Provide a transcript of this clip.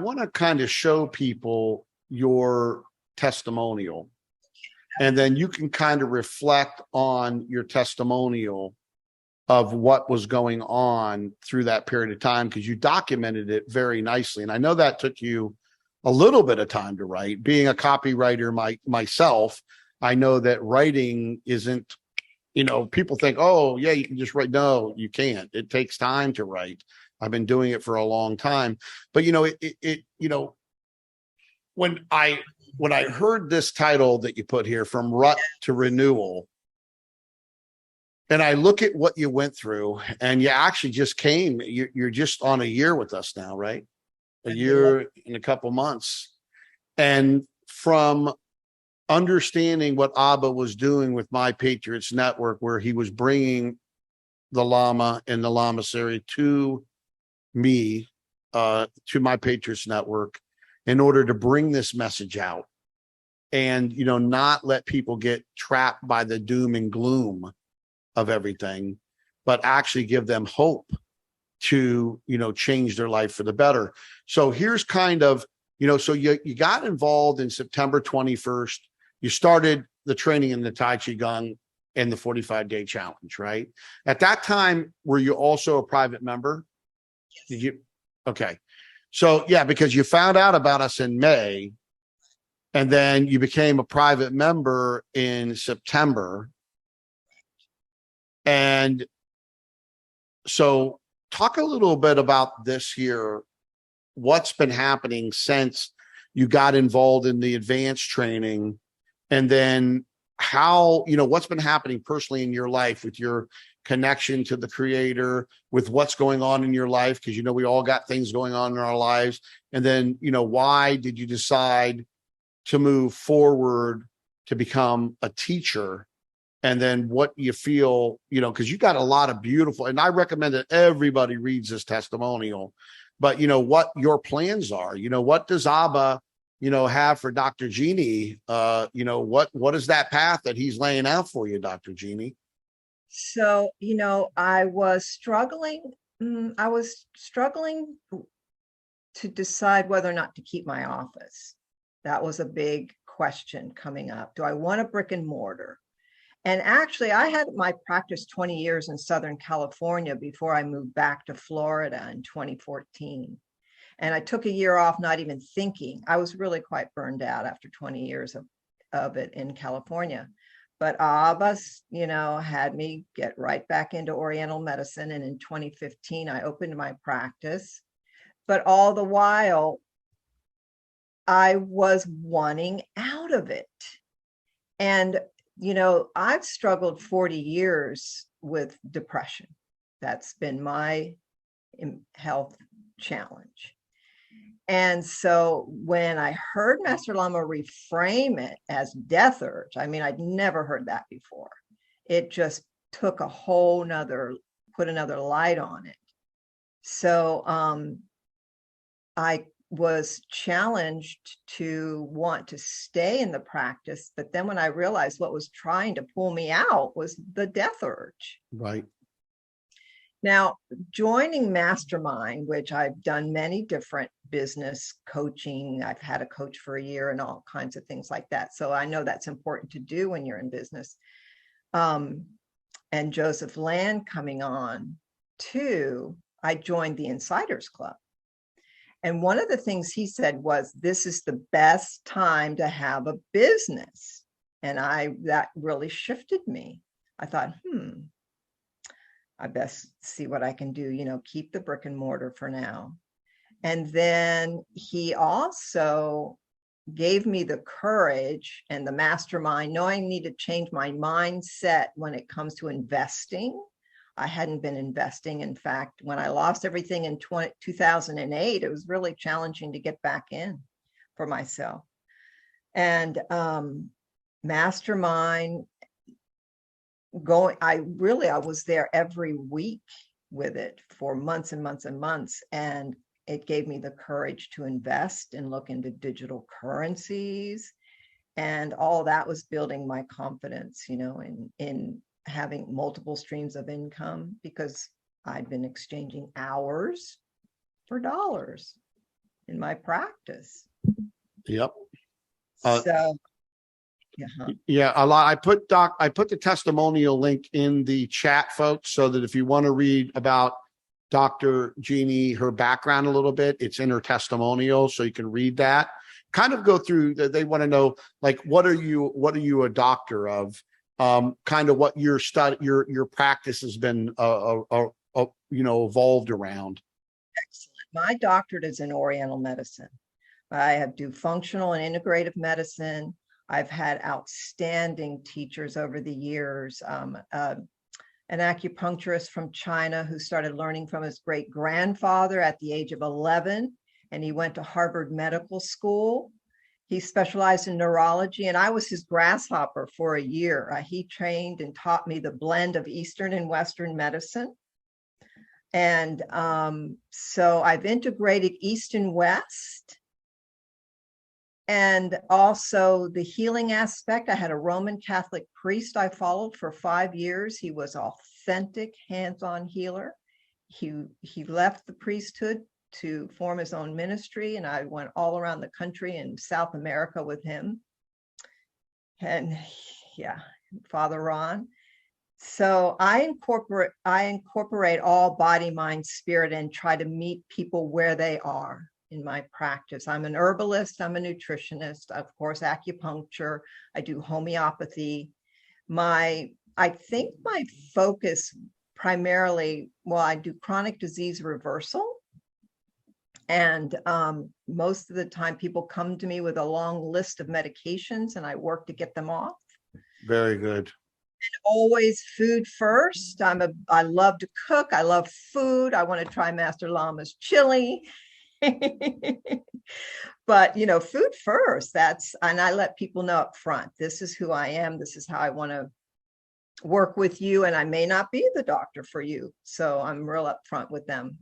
want to kind of show people your testimonial, and then you can kind of reflect on your testimonial of what was going on through that period of time, because you documented it very nicely. And I know that took you a little bit of time to write. Being a copywriter myself, I know that writing isn't, people think, oh yeah, you can just write. No, you can't. It takes time to write. I've been doing it for a long time. But when I heard this title that you put here, From Rut to Renewal, and I look at what you went through, and you actually just came, you're just on a year with us now, right? A year and a couple months. And from understanding what Abba was doing with My Patriots Network, where he was bringing the Lama and the Lamasery to me, to My Patriots Network, in order to bring this message out and, not let people get trapped by the doom and gloom of everything, but actually give them hope to, change their life for the better. So here's kind of, so you got involved in September 21st. You started the training in the Tai Chi Gong and the 45-day challenge, right? At that time, were you also a private member? Yes. Did you? Okay. So yeah, because you found out about us in May, and then you became a private member in September. And so talk a little bit about this here. What's been happening since you got involved in the advanced training, and then how, what's been happening personally in your life with your connection to the Creator, with what's going on in your life, because we all got things going on in our lives. And then why did you decide to move forward to become a teacher? And then what you feel, because you got a lot of beautiful, and I recommend that everybody reads this testimonial, but what your plans are, what does Abba, have for Dr. Jeanie? What is that path that he's laying out for you, Dr. Jeanie? So, I was struggling to decide whether or not to keep my office. That was a big question coming up. Do I want a brick and mortar? And actually, I had my practice 20 years in Southern California before I moved back to Florida in 2014. And I took a year off, not even thinking. I was really quite burned out after 20 years of it in California. But Abbas, had me get right back into Oriental medicine. And in 2015, I opened my practice. But all the while, I was wanting out of it. And I've struggled 40 years with depression. That's been my health challenge. And so when I heard Master Lama reframe it as death urge, I'd never heard that before. It just took put another light on it. So I was challenged to want to stay in the practice. But then when I realized what was trying to pull me out was the death urge. Right. Now, joining Mastermind, which I've done many different business coaching, I've had a coach for a year and all kinds of things like that. So I know that's important to do when you're in business. And Joseph Land coming on too, I joined the Insiders Club. And one of the things he said was, this is the best time to have a business. And that really shifted me. I thought, I best see what I can do, keep the brick and mortar for now. And then he also gave me the courage and the mastermind, knowing I need to change my mindset when it comes to investing. I hadn't been investing. In fact, when I lost everything in 2008, it was really challenging to get back in for myself. And mastermind, I was there every week with it for months and months and months. And it gave me the courage to invest and look into digital currencies. And all that was building my confidence, in having multiple streams of income, because I'd been exchanging hours for dollars. in my practice. Yep. Uh, So, yeah. Yeah, a lot. I put the testimonial link in the chat, folks, so that if you want to read about Dr. Jeanie, her background a little bit, it's in her testimonial, so you can read that. Kind of go through that. They want to know, like, what are you a doctor of? Kind of what your practice has been, evolved around. Excellent. My doctorate is in Oriental medicine. I do functional and integrative medicine. I've had outstanding teachers over the years. An acupuncturist from China who started learning from his great grandfather at the age of 11, and he went to Harvard Medical School. He specialized in neurology, and I was his grasshopper for a year. He trained and taught me the blend of Eastern and Western medicine. And so I've integrated East and West. And also the healing aspect. I had a Roman Catholic priest I followed for 5 years. He was authentic, hands-on healer. He left the priesthood to form his own ministry, and I went all around the country and South America with him. And yeah, Father Ron. So I incorporate all body, mind, spirit, and try to meet people where they are in my practice. I'm an herbalist, I'm a nutritionist, of course, acupuncture, I do homeopathy. I think my focus primarily, well, I do chronic disease reversal. And most of the time people come to me with a long list of medications and I work to get them off. Very good. And always food first. I love to cook. I love food. I want to try Master Lama's chili. But food first, and I let people know up front, this is who I am, this is how I want to work with you, and I may not be the doctor for you, so I'm real upfront with them.